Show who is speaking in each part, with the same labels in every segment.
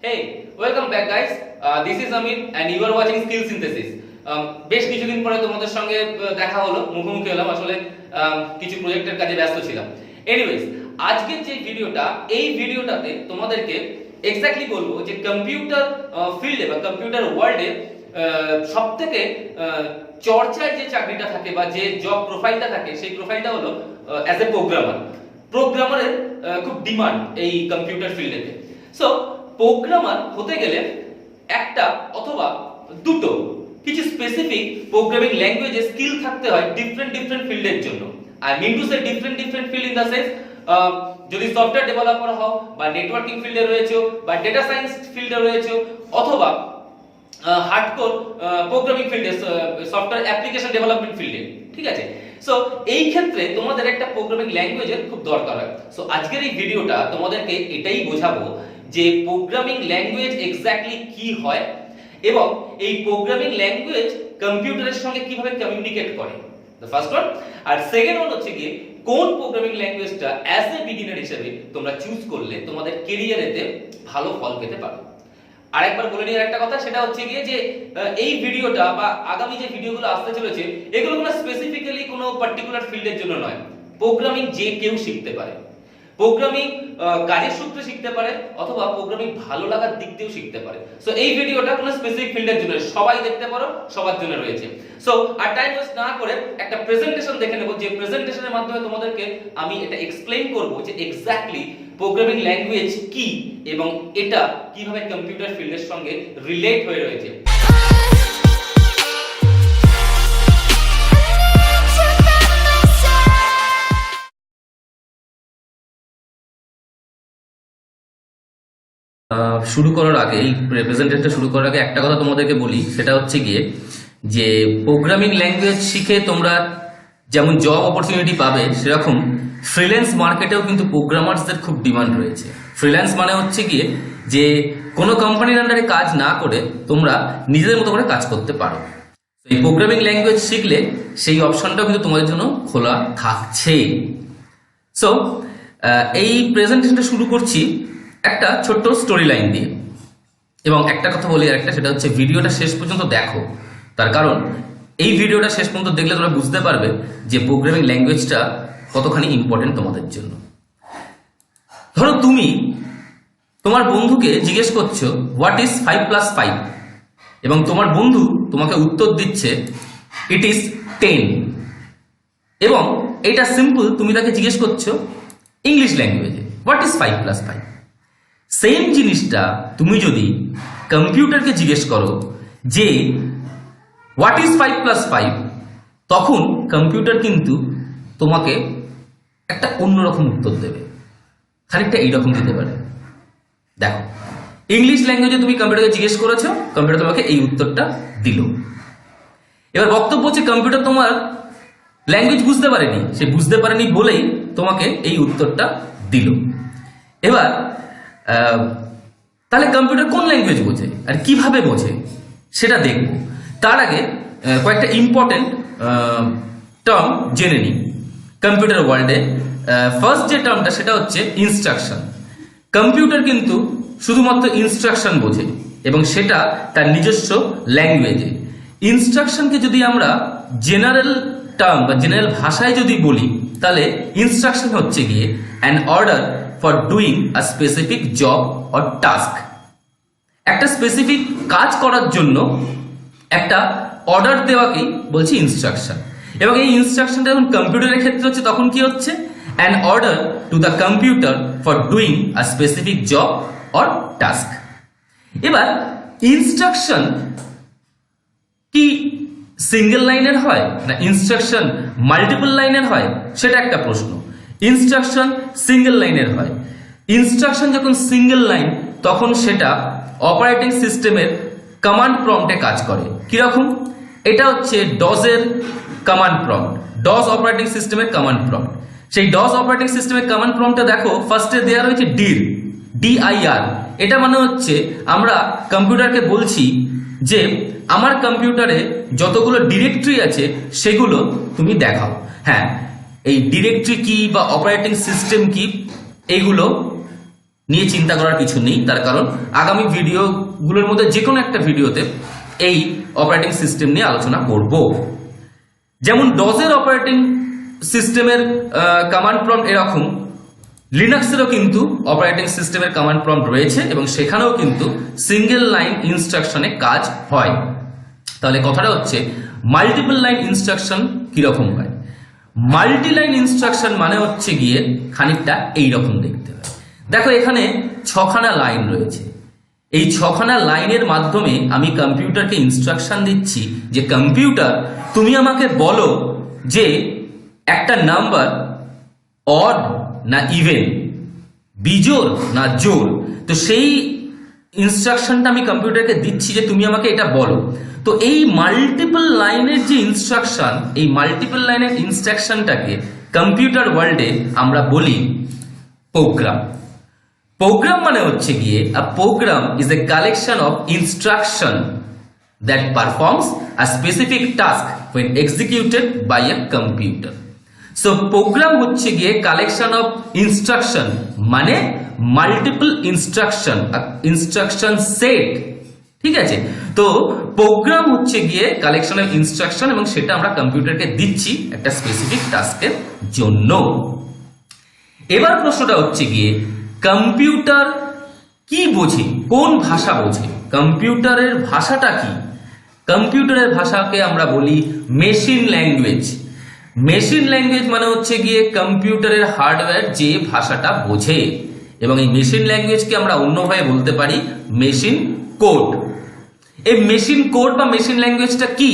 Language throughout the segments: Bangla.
Speaker 1: Hey, welcome back guys. This is Amit and you are watching Skillsynthesis. বেশ কিছুদিন পরে তোমাদের সঙ্গে দেখা হলো, মুখোমুখি হলাম। আসলে কিছু প্রজেক্টের কাজে ব্যস্ত ছিলাম। এনিওয়েজ, আজকের যে ভিডিওটা, এই ভিডিওটাতে তোমাদেরকে এক্স্যাক্টলি বলবো যে কম্পিউটার ফিল্ডে বা কম্পিউটার ওয়ার্ল্ডে সবথেকে চর্চায় যে চাকরিটা থাকে বা যে জব প্রোফাইলটা থাকে, সেই প্রোফাইলটা হলো অ্যাজ এ প্রোগ্রামার। প্রোগ্রামারের খুব ডিমান্ড এই কম্পিউটার ফিল্ডেতে। সো প্রোগ্রামার হতে গেলে একটা অথবা দুটো কিছু স্পেসিফিক প্রোগ্রামিং ল্যাঙ্গুয়েজে স্কিল থাকতে হয় ডিফারেন্ট ফিল্ডের জন্য। I mean to say different field in the sense, যদি সফটওয়্যার ডেভেলপার হও বা নেটওয়ার্কিং ফিল্ডে রয়েছে বা ডেটা সায়েন্স ফিল্ডে রয়েছে অথবা হার্ডকোর প্রোগ্রামিং ফিল্ডে, সফটওয়্যার অ্যাপ্লিকেশন ডেভেলপমেন্ট ফিল্ডে, ঠিক আছে? সো এই ক্ষেত্রে তোমাদের একটা প্রোগ্রামিং ল্যাঙ্গুয়েজের খুব দরকার হয়। সো আজকের এই ভিডিওটা তোমাদেরকে এটাই বোঝাবো যে প্রোগ্রামিং ল্যাঙ্গুয়েজ এক্স্যাক্টলি কি হয় এবং এই প্রোগ্রামিং ল্যাঙ্গুয়েজ কম্পিউটারের সঙ্গে কিভাবে কমিউনিকেট করে, দ্য ফার্স্ট ওয়ান। আর সেকেন্ড ওয়ান হচ্ছে কি, কোন প্রোগ্রামিং ল্যাঙ্গুয়েজটা অ্যাজ এ বিগিনার হিসেবে তোমরা চুজ করলে তোমাদের ক্যারিয়ারেতে ভালো ফল পেতে পারো। আরেকবার বলে নিয়ে একটা কথা, সেটা হচ্ছে গিয়ে যে এই ভিডিওটা বা আগামী যে ভিডিওগুলো আসতে চলেছে, এগুলো কোনো স্পেসিফিক্যালি কোনো পার্টিকুলার ফিল্ডের জন্য নয়। প্রোগ্রামিং যে কেউ শিখতে পারে। প্রোগ্রামিং কাজের সূত্রে শিখতে পারে অথবা প্রোগ্রামিং ভালো লাগার দিক দিয়েও শিখতে পারে। সো এই ভিডিওটা কোনো স্পেসিফিক ফিল্ডের জন্য, সবাই দেখতে পারো, সবার জন্য রয়েছে। সো আর টাইম ওয়েস্ট না করে একটা প্রেজেন্টেশন দেখে নেব, যে প্রেজেন্টেশনের মাধ্যমে তোমাদেরকে আমি এটা এক্সপ্লেইন করব যে এক্স্যাক্টলি প্রোগ্রামিং ল্যাঙ্গুয়েজ কি এবং এটা কিভাবে কম্পিউটার ফিল্ডের সঙ্গে রিলেট হয়ে রয়েছে। শুরু করার আগে, এই প্রেজেন্টেশনটা শুরু করার আগে একটা কথা তোমাদেরকে বলি, সেটা হচ্ছে গিয়ে যে প্রোগ্রামিং ল্যাঙ্গুয়েজ শিখে তোমরা যেমন জব অপরচুনিটি পাবে, সেরকম ফ্রিল্যান্স মার্কেটেও কিন্তু প্রোগ্রামারসদের খুব ডিমান্ড রয়েছে। ফ্রিল্যান্স মানে হচ্ছে গিয়ে যে কোনো কোম্পানির আন্ডারে কাজ না করে তোমরা নিজেদের মতো করে কাজ করতে পারো। এই প্রোগ্রামিং ল্যাঙ্গুয়েজ শিখলে সেই অপশনটাও কিন্তু তোমাদের জন্য খোলা থাকছে। সো এই প্রেজেন্টেশনটা শুরু করছি একটা ছোট্ট স্টোরি লাইন দিয়ে, এবং একটা কথা বলি আর একটা, সেটা হচ্ছে ভিডিওটা শেষ পর্যন্ত দেখো। তার কারণ এই ভিডিওটা শেষ পর্যন্ত দেখলে তোমরা বুঝতে পারবে যে প্রোগ্রামিং ল্যাঙ্গুয়েজটা কতখানি ইম্পর্টেন্ট তোমাদের জন্য। ধরো তুমি তোমার বন্ধুকে জিজ্ঞেস করছো হোয়াট ইজ 5+5, এবং তোমার বন্ধু তোমাকে উত্তর দিচ্ছে ইট ইজ 10, এবং এটা সিম্পল তুমি তাকে জিজ্ঞেস করছো ইংলিশ ল্যাঙ্গুয়েজে হোয়াট ইজ 5+5। সেম জিনিসটা তুমি যদি কম্পিউটারকে জিজ্ঞেস করো যে হোয়াট ইজ 5+5, তখন কম্পিউটার কিন্তু তোমাকে একটা অন্যরকম উত্তর দেবে, খানিকটা এইরকম দিতে পারে। দেখো, ইংলিশ ল্যাঙ্গুয়েজে তুমি কম্পিউটারকে জিজ্ঞেস করেছো, কম্পিউটার তোমাকে এই উত্তরটা দিল। এবার বক্তব্য হচ্ছে কম্পিউটার তোমার ল্যাঙ্গুয়েজ বুঝতে পারেনি, সে বুঝতে পারেনি বলেই তোমাকে এই উত্তরটা দিল। এবার তাহলে কম্পিউটার কোন ল্যাঙ্গুয়েজ বোঝে আর কিভাবে বোঝে সেটা দেখব। তার আগে কয়েকটা ইম্পর্টেন্ট টার্ম জেনে নিই কম্পিউটার ওয়ার্ল্ডে। ফার্স্ট যে টার্মটা, সেটা হচ্ছে ইনস্ট্রাকশন। কম্পিউটার কিন্তু শুধুমাত্র ইনস্ট্রাকশন বোঝে এবং সেটা তার নিজস্ব ল্যাঙ্গুয়েজে। ইনস্ট্রাকশনকে যদি আমরা জেনারেল টার্ম বা জেনারেল ভাষায় যদি বলি, তাহলে ইনস্ট্রাকশন হচ্ছে গিয়ে an order for doing a specific job or task. একটা স্পেসিফিক কাজ করার জন্য একটা অর্ডার দেওয়াকেই বলছি ইনস্ট্রাকশন। এবং এই ইনস্ট্রাকশনটা যখন কম্পিউটারের ক্ষেত্রে হচ্ছে, তখন কি হচ্ছে an order to the computer for doing a specific job or task. এবার ইনস্ট্রাকশন কি সিঙ্গেল লাইনের হয় না ইনস্ট্রাকশন মাল্টিপল লাইনের হয়, সেটা একটা প্রশ্ন। ইনস্ট্রাকশন সিঙ্গেল লাইনের হয়। ইনস্ট্রাকশন যখন সিঙ্গেল লাইন, তখন সেটা অপারেটিং সিস্টেমের কমান্ড প্রম্পটে কাজ করে। কিরকম? এটা হচ্ছে ডসের কমান্ড প্রম্পট, ডস অপারেটিং সিস্টেমের কমান্ড প্রম্পট। সেই ডস অপারেটিং সিস্টেমের কমান্ড প্রম্পটটা দেখো, ফার্স্টে দেওয়া রয়েছে DIR। এটা মানে হচ্ছে আমরা কম্পিউটারকে বলছি যে আমার কম্পিউটারে যতগুলো ডিরেক্টরি আছে সেগুলো তুমি দেখাও। হ্যাঁ, এই ডিরেক্টরি কি বা অপারেটিং সিস্টেম কি, এইগুলো নিয়ে চিন্তা করার কিছু নেই, তার কারণ আগামী ভিডিওগুলোর মধ্যে যে কোনো একটা ভিডিওতে এই অপারেটিং সিস্টেম নিয়ে আলোচনা করব। যেমন ডজের অপারেটিং সিস্টেমের কমান্ড প্রম্পট এরকম, লিনাক্সেরও কিন্তু অপারেটিং সিস্টেমের কমান্ড প্রম্পট রয়েছে এবং সেখানেও কিন্তু সিঙ্গেল লাইন ইনস্ট্রাকশনে কাজ হয়। তাহলে কথাটা হচ্ছে মাল্টিপল লাইন ইনস্ট্রাকশন কিরকম হয়? মাল্টি লাইন ইনস্ট্রাকশন মানে হচ্ছে গিয়ে খানিকটা এইরকম দেখতে হয়। দেখো এখানে 6খানা লাইন রয়েছে। এই 6খানা লাইনের মাধ্যমে আমি কম্পিউটারকে ইনস্ট্রাকশন দিচ্ছি যে কম্পিউটার তুমি আমাকে বলো যে একটা নাম্বার অড না ইভেন, বিজোড় না জোড়। তো সেই ইনস্ট্রাকশনটা আমি কম্পিউটারকে দিচ্ছি যে তুমি আমাকে এটা বলো। তো এই মাল্টিপল লাইনের যে ইনস্ট্রাকশন, এই মাল্টিপল লাইনের ইনস্ট্রাকশনটাকে কম্পিউটার ওয়ার্ল্ডে আমরা বলি প্রোগ্রাম। প্রোগ্রাম মানে হচ্ছে গিয়ে a program is a collection of instruction that performs a specific task when executed by a computer. So program হচ্ছে গিয়ে কালেকশন অফ ইনস্ট্রাকশন, মানে মাল্টিপল ইনস্ট্রাকশন সেট। ঠিক আছে, তো প্রোগ্রাম হচ্ছে গিয়ে কালেকশন অফ ইনস্ট্রাকশন এবং সেটা আমরা কম্পিউটারকে দিচ্ছি একটা স্পেসিফিক টাস্কের জন্য। এবার প্রশ্নটা হচ্ছে গিয়ে কম্পিউটার কি বোঝে, কোন ভাষা বোঝে, কম্পিউটারের ভাষাটা কি? কম্পিউটারের ভাষাকে আমরা বলি মেশিন ল্যাঙ্গুয়েজ। মেশিন ল্যাঙ্গুয়েজ মানে হচ্ছে গিয়ে কম্পিউটারের হার্ডওয়্যার যে ভাষাটা বোঝে, এবং এই মেশিন ল্যাঙ্গুয়েজকে আমরা অন্যভাবে বলতে পারি মেশিন কোড। এই মেশিন কোড বা মেশিন ল্যাঙ্গুয়েজটা কি?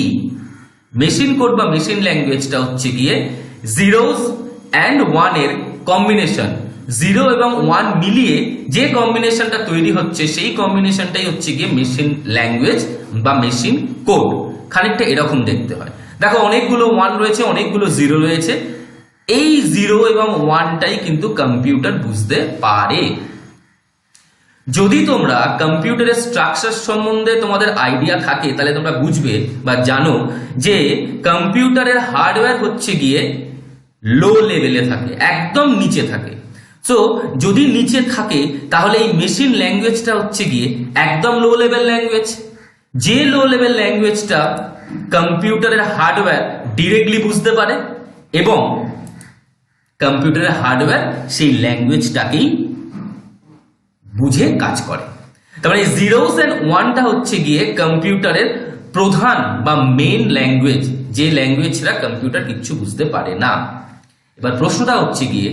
Speaker 1: মেশিন কোড বা মেশিন ল্যাঙ্গুয়েজটা হচ্ছে গিয়ে জিরোস অ্যান্ড ওয়ান এর কম্বিনেশন। 0 এবং 1 মিলিয়ে যে কম্বিনেশনটা তৈরি হচ্ছে সেই কম্বিনেশনটাই হচ্ছে গিয়ে মেশিন ল্যাঙ্গুয়েজ বা মেশিন কোড। খানিকটা এরকম দেখতে হয়। দেখো অনেকগুলো 1 রয়েছে, অনেকগুলো 0 রয়েছে। এই 0 এবং 1টাই কিন্তু কম্পিউটার বুঝতে পারে। যদি তোমরা কম্পিউটারের স্ট্রাকচার সম্বন্ধে তোমাদের আইডিয়া থাকে তাহলে তোমরা বুঝবে বা জানো যে কম্পিউটারের হার্ডওয়্যার হচ্ছে গিয়ে লো লেভেলে থাকে, একদম নিচে থাকে। সো যদি নিচে থাকে তাহলে এই মেশিন ল্যাঙ্গুয়েজটা হচ্ছে গিয়ে একদম লো লেভেল ল্যাঙ্গুয়েজ। যে লো লেভেল ল্যাঙ্গুয়েজটা কম্পিউটারের হার্ডওয়্যার ডিরেক্টলি বুঝতে পারে এবং কম্পিউটারের হার্ডওয়্যার সেই ল্যাঙ্গুয়েজটাকেই বুঝে কাজ করে। তার মানে জিরোস এন্ড ওয়ানটা হচ্ছে গিয়ে কম্পিউটারের প্রধান বা মেইন ল্যাঙ্গুয়েজ, যে ল্যাঙ্গুয়েজ ছাড়া কম্পিউটার কিচ্ছু বুঝতে পারে না। এবার প্রশ্নটা হচ্ছে গিয়ে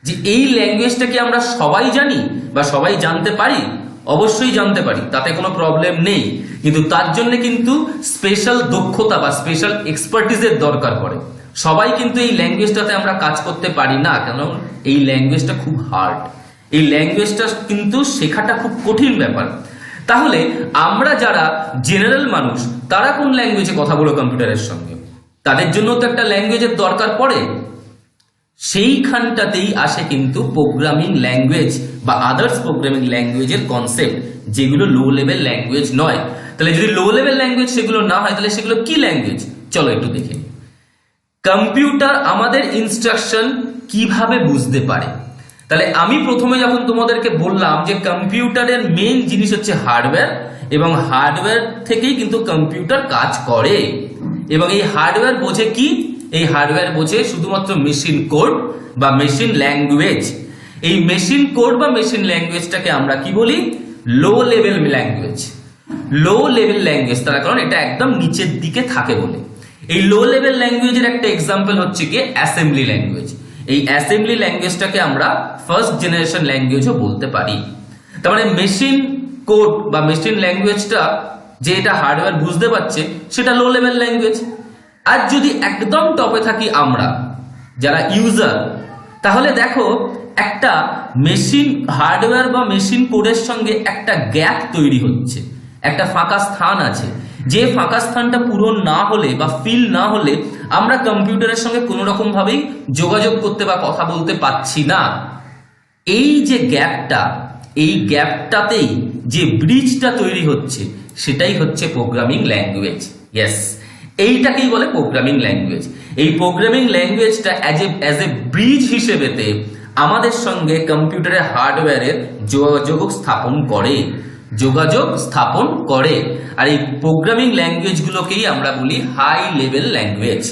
Speaker 1: যে এই ল্যাঙ্গুয়েজটা কি আমরা সবাই জানি বা সবাই জানতে পারি? অবশ্যই জানতে পারি, তাতে কোনো প্রবলেম নেই, কিন্তু তার জন্য কিন্তু স্পেশাল দক্ষতা বা স্পেশাল এক্সপার্টিসের দরকার পড়ে। সবাই কিন্তু এই ল্যাঙ্গুয়েজটাতে আমরা কাজ করতে পারি না, কারণ এই ল্যাঙ্গুয়েজটা খুব হার্ড। এই ল্যাঙ্গুয়েজটা কিন্তু শেখাটা খুব কঠিন ব্যাপার। তাহলে আমরা যারা জেনারেল মানুষ তারা কোন ল্যাঙ্গুয়েজে কথা বলো কম্পিউটারের সঙ্গে? তাদের জন্য তো একটা ল্যাঙ্গুয়েজের দরকার পড়ে। সেইখানটাতেই আসে কিন্তু প্রোগ্রামিং ল্যাঙ্গুয়েজ বা আদার্স প্রোগ্রামিং ল্যাঙ্গুয়েজের কনসেপ্ট, যেগুলো লো লেভেল ল্যাঙ্গুয়েজ নয়। তাহলে যদি লো লেভেল ল্যাঙ্গুয়েজ সেগুলো না হয় তাহলে সেগুলো কি ল্যাঙ্গুয়েজ? চলো একটু দেখে। কম্পিউটার আমাদের ইনস্ট্রাকশন কিভাবে বুঝতে পারে? তাহলে আমি প্রথমে যখন তোমাদেরকে বললাম যে কম্পিউটারের মেইন জিনিস হচ্ছে হার্ডওয়্যার, এবং হার্ডওয়্যার থেকেই কিন্তু কম্পিউটার কাজ করে, এবং এই হার্ডওয়্যার বোঝে কি? এই হার্ডওয়্যার বোঝে শুধুমাত্র মেশিন কোড বা মেশিন ল্যাঙ্গুয়েজ। এই মেশিন কোড বা মেশিন ল্যাঙ্গুয়েজটাকে আমরা কি বলি? Low level language. Low level language তার কারণ এটা একদম নিচের দিকে থাকে বলে। এই লো লেভেল ল্যাঙ্গুয়েজের একটা এক্সাম্পল হচ্ছে কি অ্যাসেম্বলি ল্যাঙ্গুয়েজ। এই অ্যাসেম্বলি ল্যাঙ্গুয়েজটাকে আমরা ফার্স্ট জেনারেশন ল্যাঙ্গুয়েজও বলতে পারি। তার মানে মেশিন কোড বা মেশিন ল্যাঙ্গুয়েজটা যে এটা হার্ডওয়্যার বুঝতে পারছে সেটা লো লেভেল ল্যাঙ্গুয়েজ। আর যদি একদম টপে থাকি আমরা যারা ইউজার, তাহলে দেখো একটা মেশিন হার্ডওয়্যার বা মেশিন কোডের সঙ্গে একটা গ্যাপ তৈরি হচ্ছে, একটা ফাঁকা স্থান আছে। যে ফাঁকা স্থানটা পূরণ না হলে বা ফিল না হলে আমরা কম্পিউটারের সঙ্গে কোনো রকম ভাবেই যোগাযোগ করতে বা কথা বলতে পারছি না। এই যে গ্যাপটা, এই গ্যাপটাতেই যে ব্রিজটা তৈরি হচ্ছে সেটাই হচ্ছে প্রোগ্রামিং ল্যাঙ্গুয়েজ। ইয়েস, এইটাকেই বলে প্রোগ্রামিং ল্যাঙ্গুয়েজ। এই প্রোগ্রামিং ল্যাঙ্গুয়েজটা অ্যাজ এ ব্রিজ হিসেবেতে আমাদের সঙ্গে কম্পিউটারের হার্ডওয়্যারের যোগাযোগ স্থাপন করে। আর এই প্রোগ্রামিং ল্যাঙ্গুয়েজগুলোকেই আমরা বলি হাই লেভেল ল্যাঙ্গুয়েজ।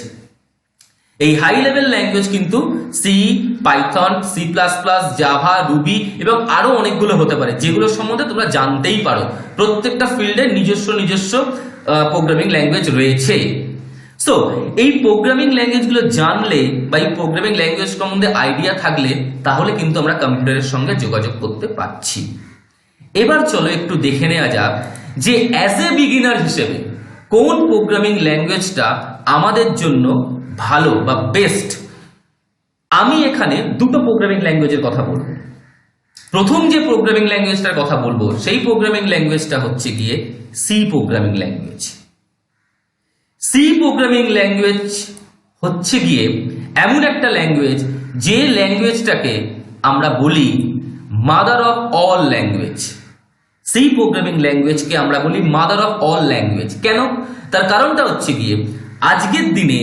Speaker 1: এই হাই লেভেল ল্যাঙ্গুয়েজ কিন্তু C, Python, C plus plus, Java, Ruby এবং আরো অনেকগুলো হতে পারে, যেগুলো সম্বন্ধে তোমরা জানতেই পারো। প্রত্যেকটা ফিল্ডে নিজস্ব প্রোগ্রামিং ল্যাঙ্গুয়েজ রয়েছে। সো এই প্রোগ্রামিং ল্যাঙ্গুয়েজগুলো জানলে বা এই প্রোগ্রামিং ল্যাঙ্গুয়েজ সম্বন্ধে আইডিয়া থাকলে তাহলে কিন্তু আমরা কম্পিউটারের সঙ্গে যোগাযোগ করতে পারছি। এবার চলো একটু দেখে নেওয়া যাক যে অ্যাজ এ বিগিনার হিসেবে কোন প্রোগ্রামিং ল্যাঙ্গুয়েজটা আমাদের জন্য ভালো বা বেস্ট। আমি এখানে দুটো প্রোগ্রামিং ল্যাঙ্গুয়েজের কথা বলবো। প্রথম যে প্রোগ্রামিং ল্যাঙ্গুয়েজটার কথা বলবো সেই প্রোগ্রামিং ল্যাঙ্গুয়েজটা হচ্ছে গিয়ে C programming language. C programming language হচ্ছে গিয়ে এমন একটা ল্যাঙ্গুয়েজ যে ল্যাঙ্গুয়েজটাকে আমরা বলি mother of all language. C programming ল্যাঙ্গুয়েজকে আমরা বলি মাদার অফ অল ল্যাঙ্গুয়েজ। কেন? তার কারণটা হচ্ছে গিয়ে আজকের দিনে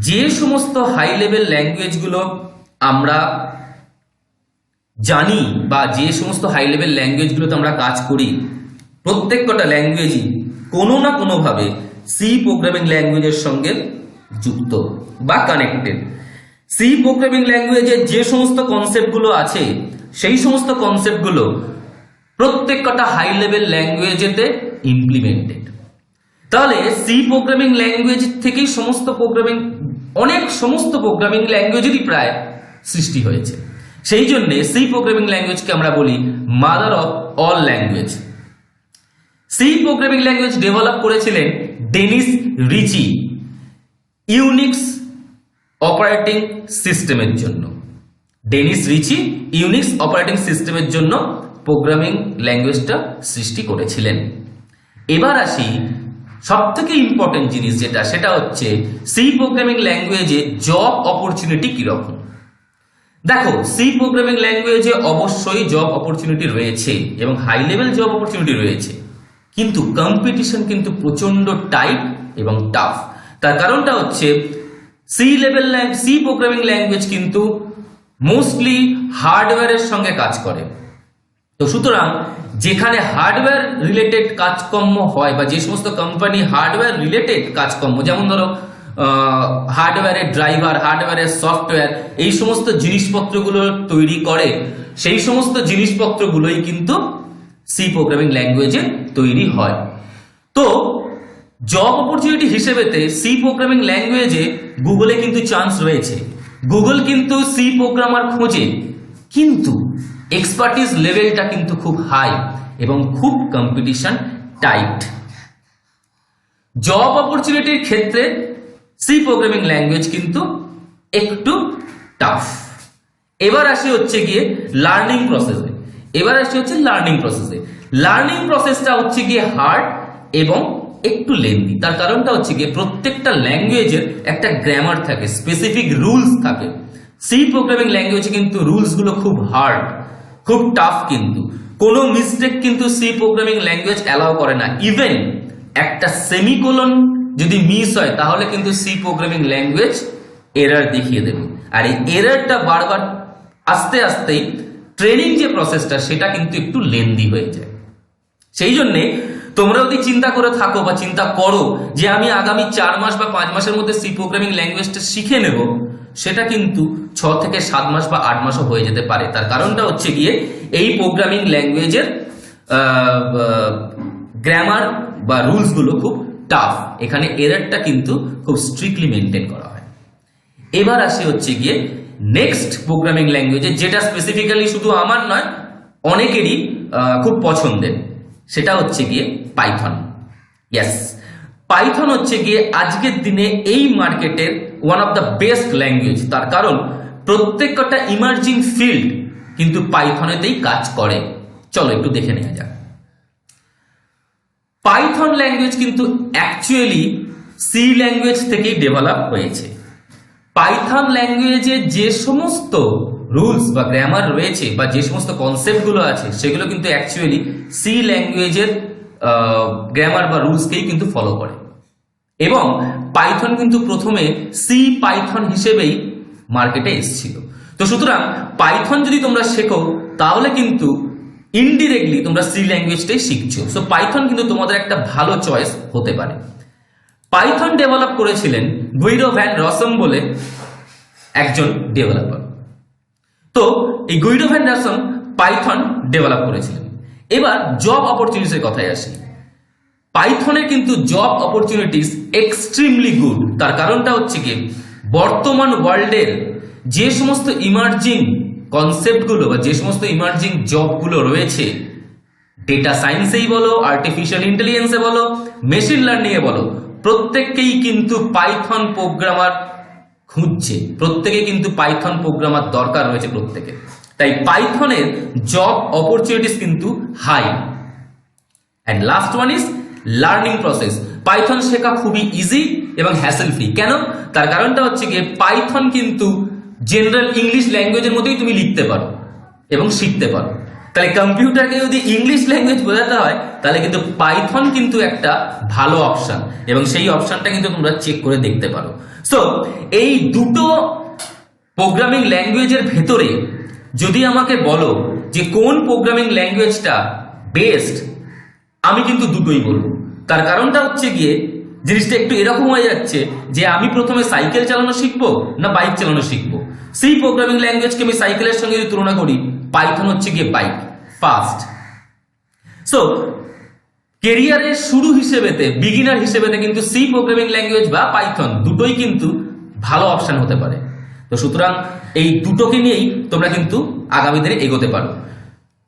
Speaker 1: যে সমস্ত হাই লেভেল ল্যাঙ্গুয়েজগুলো আমরা জানি বা যে সমস্ত হাই লেভেল ল্যাঙ্গুয়েজগুলোতে আমরা কাজ করি, প্রত্যেকটা ল্যাঙ্গুয়েজই কোনো না কোনোভাবে সি প্রোগ্রামিং ল্যাঙ্গুয়েজের সঙ্গে যুক্ত বা কানেক্টেড। সি প্রোগ্রামিং ল্যাঙ্গুয়েজের যে সমস্ত কনসেপ্টগুলো আছে সেই সমস্ত কনসেপ্টগুলো প্রত্যেকটা হাই লেভেল ল্যাঙ্গুয়েজেতে ইমপ্লিমেন্টেড। তাহলে সি প্রোগ্রামিং ল্যাঙ্গুয়েজ থেকেই সমস্ত প্রোগ্রামিং ল্যাঙ্গুয়েজেরই প্রায় সৃষ্টি হয়েছে। সেই জন্য সি প্রোগ্রামিং ল্যাঙ্গুয়েজকে আমরা বলি mother of all language. C programming language develop করেছিলেন ডেনিস রিচি ইউনিক্স অপারেটিং সিস্টেমের জন্য। ডেনিস রিচি ইউনিক্স অপারেটিং সিস্টেমের জন্য প্রোগ্রামিং ল্যাঙ্গুয়েজটা সৃষ্টি করেছিলেন। এবার আসি সবথেকে ইম্পর্টেন্ট জিনিস যেটা, সেটা হচ্ছে সি প্রোগ্রামিং ল্যাঙ্গুয়েজে জব অপরচুনিটি কিরকম। দেখো, সি প্রোগ্রামিং ল্যাঙ্গুয়েজে অবশ্যই জব অপরচুনিটি রয়েছে এবং হাই লেভেল জব অপরচুনিটি রয়েছে, কিন্তু কম্পিটিশন কিন্তু প্রচন্ড টাইট এবং টাফ। তার কারণটা হচ্ছে সি প্রোগ্রামিং ল্যাঙ্গুয়েজ কিন্তু মোস্টলি হার্ডওয়্যারের সঙ্গে কাজ করে। তো সুতরাং যেখানে হার্ডওয়্যার রিলেটেড কাজকর্ম হয় বা যে সমস্ত কোম্পানি হার্ডওয়্যার রিলেটেড কাজকর্ম, যেমন ধরো হার্ডওয়্যারের ড্রাইভার, হার্ডওয়্যারের সফটওয়্যার, এই সমস্ত জিনিসপত্রগুলো তৈরি করে, সেই সমস্ত জিনিসপত্রগুলোই কিন্তু সি প্রোগ্রামিং ল্যাঙ্গুয়েজে তৈরি হয়। তো জব অপরচুনিটি হিসেবেতে সি প্রোগ্রামিং ল্যাঙ্গুয়েজে গুগলে কিন্তু চান্স রয়েছে। গুগল কিন্তু সি প্রোগ্রামার খোঁজে, কিন্তু এক্সপার্টিস লেভেলটা কিন্তু খুব হাই এবং খুব কম্পিটিশন টাইট। জব অপরচুনিটির ক্ষেত্রে সি প্রোগ্রামিং ল্যাঙ্গুয়েজ কিন্তু একটু টাফ। এবার আসি হচ্ছে গিয়ে লার্নিং প্রসেসে। লার্নিং প্রসেসটা হচ্ছে গিয়ে হার্ড এবং একটু লেন্দি। তার কারণটা হচ্ছে গিয়ে প্রত্যেকটা ল্যাঙ্গুয়েজের একটা গ্রামার থাকে, স্পেসিফিক রুলস থাকে। সি প্রোগ্রামিং ল্যাঙ্গুয়েজে কিন্তু রুলস গুলো খুব হার্ড, খুব টাফ, কিন্তু কোনো মিস্টেক কিন্তু সি প্রোগ্রামিং ল্যাঙ্গুয়েজ অ্যালাউ করে না। ইভেন একটা সেমিকোলন যদি মিস হয় তাহলে কিন্তু সি প্রোগ্রামিং ল্যাঙ্গুয়েজ এরর দেখিয়ে দেবে। আর এই এররটা বারবার আস্তেই ট্রেনিং যে প্রসেসটা সেটা কিন্তু একটু লেন্দি হয়ে যায়। সেই জন্যে তোমরা যদি চিন্তা করে থাকো বা চিন্তা করো যে আমি আগামী 4 মাস বা 5 মাসের মধ্যে সি প্রোগ্রামিং ল্যাঙ্গুয়েজটা শিখে নেব, সেটা কিন্তু 6 থেকে 7 মাস বা 8 মাসও হয়ে যেতে পারে। তার কারণটা হচ্ছে গিয়ে এই প্রোগ্রামিং ল্যাঙ্গুয়েজের গ্রামার বা রুলস গুলো খুব টাফ। এখানে এররটা কিন্তু খুব স্ট্রিক্টলি মেনটেন করা হয়। এবার আসে হচ্ছে গিয়ে নেক্সট প্রোগ্রামিং ল্যাঙ্গুয়েজে, যেটা স্পেসিফিক্যালি শুধু আমার নয় অনেকেরই খুব পছন্দের, সেটা হচ্ছে গিয়ে পাইথন। ইয়েস, পাইথন হচ্ছে গিয়ে আজকের দিনে এই মার্কেটের one of the best language. তার কারণ প্রত্যেকটা ইমার্জিং ফিল্ড কিন্তু পাইথনেতেই কাজ করে। চলো একটু দেখে নেওয়া যাক। পাইথন ল্যাঙ্গুয়েজ কিন্তু অ্যাকচুয়ালি সি ল্যাঙ্গুয়েজ থেকেই ডেভেলপ হয়েছে। পাইথন ল্যাঙ্গুয়েজে যে সমস্ত রুলস বা গ্রামার রয়েছে বা যে সমস্ত কনসেপ্টগুলো আছে সেগুলো কিন্তু অ্যাকচুয়ালি সি ল্যাঙ্গুয়েজের গ্রামার বা রুলসকেই কিন্তু ফলো করে। এবং পাইথন কিন্তু প্রথমে সি পাইথন হিসেবেই মার্কেটে এসেছিল। তো সুতরাং পাইথন যদি তোমরা শেখো তাহলে কিন্তু ইনডিরেক্টলি তোমরা সি ল্যাঙ্গুয়েজটাই শিখছো। সো পাইথন কিন্তু তোমাদের একটা ভালো চয়েস হতে পারে। পাইথন ডেভেলপ করেছিলেন গুইডো ভ্যান রসম বলে একজন ডেভেলপার। তো এই গুইডো ভ্যান রসম পাইথন ডেভেলপ করেছিলেন। এবার জব অপরচুনিটিসের কথায় আসি। পাইথনের কিন্তু জব অপরচুনিটিস এক্সট্রিমলি গুড। তার কারণটা হচ্ছে কি, বর্তমান ওয়ার্ল্ডের যে সমস্ত ইমার্জিং কনসেপ্টগুলো বা যে সমস্ত ইমার্জিং জবগুলো রয়েছে, ডেটা সায়েন্সেই বলো, আর্টিফিশিয়াল ইন্টেলিজেন্সে বলো, মেশিন লার্নিংয়ে বলো, প্রত্যেককেই কিন্তু পাইথন প্রোগ্রামার খুঁজছে, প্রত্যেকে কিন্তু পাইথন প্রোগ্রামার দরকার রয়েছে প্রত্যেকে। তাই পাইথনের জব অপরচুনিটিস কিন্তু high. And last one is learning process. Python শেখা খুবই ইজি এবং হ্যাসেল ফ্রি। কেন? তার কারণটা হচ্ছে গিয়ে পাইথন কিন্তু জেনারেল ইংলিশ ল্যাঙ্গুয়েজের মতোই তুমি লিখতে পারো এবং শিখতে পারো। তাহলে কম্পিউটারকে যদি ইংলিশ ল্যাঙ্গুয়েজ বোঝাতে হয় তাহলে কিন্তু পাইথন কিন্তু একটা ভালো অপশন, এবং সেই অপশনটা কিন্তু তোমরা চেক করে দেখতে পারো। সো এই দুটো প্রোগ্রামিং ল্যাঙ্গুয়েজের ভেতরে যদি আমাকে বলো যে কোন প্রোগ্রামিং ল্যাঙ্গুয়েজটা বেস্ট, আমি কিন্তু দুটোই বলবো। তার কারণটা হচ্ছে গিয়ে জিনিসটা একটু এরকম হয়ে যাচ্ছে যে আমি প্রথমে সাইকেল চালানো শিখবো না বাইক চালানো শিখবো। সেই প্রোগ্রামিং ল্যাঙ্গুয়েজকে আমি সাইকেলের সঙ্গে যদি তুলনা করি, পাইথন হচ্ছে গিয়ে বাইক, ফাস্ট। সো কেরিয়ারের শুরু হিসেবেতে, বিগিনার হিসেবেতে কিন্তু সি প্রোগ্রামিং ল্যাঙ্গুয়েজ বা পাইথন দুটোই কিন্তু ভালো অপশন হতে পারে। তো সুতরাং এই দুটোকে নিয়েই তোমরা কিন্তু আগামী দিনে এগোতে পারো।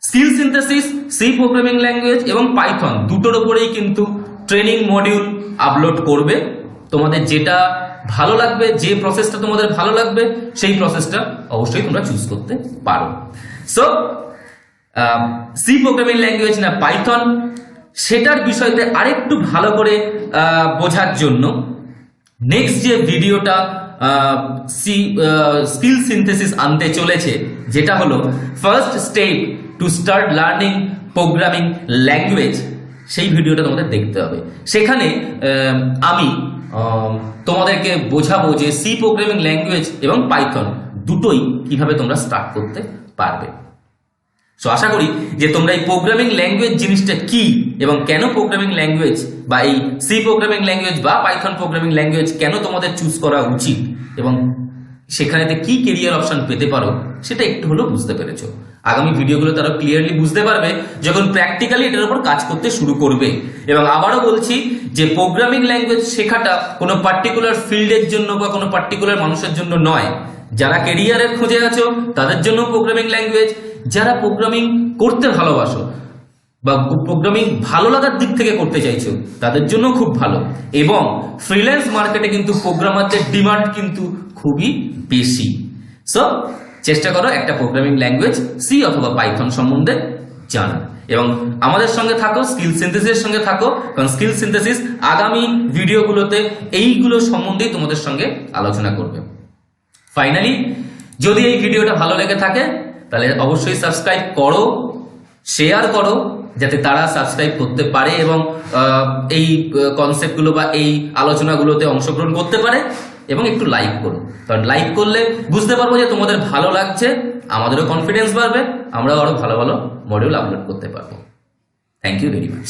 Speaker 1: Skill synthesis, C programming language এবং পাইথন দুটোর উপরেই কিন্তু ট্রেনিং মডিউল আপলোড করবে। তোমাদের যেটা ভালো লাগবে, যে প্রসেসটা তোমাদের ভালো লাগবে, সেই প্রসেসটা অবশ্যই তোমরা চুজ করতে পারো। সো সি প্রোগ্রামিং ল্যাঙ্গুয়েজ না পাইথন, সেটার বিষয়তে আরেকটু ভালো করে বোঝার জন্য নেক্সট যে ভিডিওটা স্কিল সিনথেসিস আনতে চলেছে, যেটা হলো first step to start learning programming language, সেই ভিডিওটা তোমাদের দেখতে হবে। সেখানে আমি তোমাদেরকে বোঝাবো যে সি প্রোগ্রামিং ল্যাঙ্গুয়েজ এবং পাইথন দুটোই কিভাবে তোমরা স্টার্ট করতে পারবে। সো আশা করি যে তোমরা এই প্রোগ্রামিং ল্যাঙ্গুয়েজ জিনিসটা কি এবং কেন প্রোগ্রামিং ল্যাঙ্গুয়েজ বা এই সি প্রোগ্রামিং ল্যাঙ্গুয়েজ বা পাইথন প্রোগ্রামিং ল্যাঙ্গুয়েজ কেন তোমাদের চুজ করা উচিত এবং সেখানেতে কি কেরিয়ার অপশন পেতে পারো, সেটা একটু হলেও বুঝতে পেরেছো। আগামী ভিডিওগুলো তারা ক্লিয়ারলি বুঝতে পারবে যখন প্র্যাকটিক্যালি এটার উপর কাজ করতে শুরু করবে। এবং আবারও বলছি যে প্রোগ্রামিং ল্যাঙ্গুয়েজ শেখাটা কোনো পার্টিকুলার ফিল্ডের জন্য বা কোনো পার্টিকুলার মানুষের জন্য নয়। যারা কেরিয়ারের খোঁজে আছো তাদের জন্য প্রোগ্রামিং ল্যাঙ্গুয়েজ, যারা প্রোগ্রামিং করতে ভালোবাসো বা প্রোগ্রামিং ভালো লাগার দিক থেকে করতে চাইছো তাদের জন্য খুব ভালো। এবং ফ্রিল্যান্স মার্কেটে কিন্তু প্রোগ্রামারদের ডিমান্ড কিন্তু খুবই বেশি। সো চেষ্টা করো একটা প্রোগ্রামিং ল্যাঙ্গুয়েজ সি অথবা পাইথন সম্বন্ধে জানা, এবং আমাদের সঙ্গে থাকো, স্কিল সিনথেসিসের সঙ্গে থাকো, কারণ স্কিল সিনথেসিস আগামী ভিডিওগুলোতে এইগুলো সম্বন্ধেই তোমাদের সঙ্গে আলোচনা করবে। ফাইনালি যদি এই ভিডিওটা ভালো লেগে থাকে তাহলে অবশ্যই সাবস্ক্রাইব করো, শেয়ার করো, যাতে তারা সাবস্ক্রাইব করতে পারে এবং এই কনসেপ্টগুলো বা এই আলোচনাগুলোতে অংশগ্রহণ করতে পারে। এবং একটু লাইক করো, কারণ লাইক করলে বুঝতে পারবো যে তোমাদের ভালো লাগছে, আমাদেরও কনফিডেন্স বাড়বে, আমরাও আরো ভালো ভালো মডিউল আপলোড করতে পারবো। Thank you very much.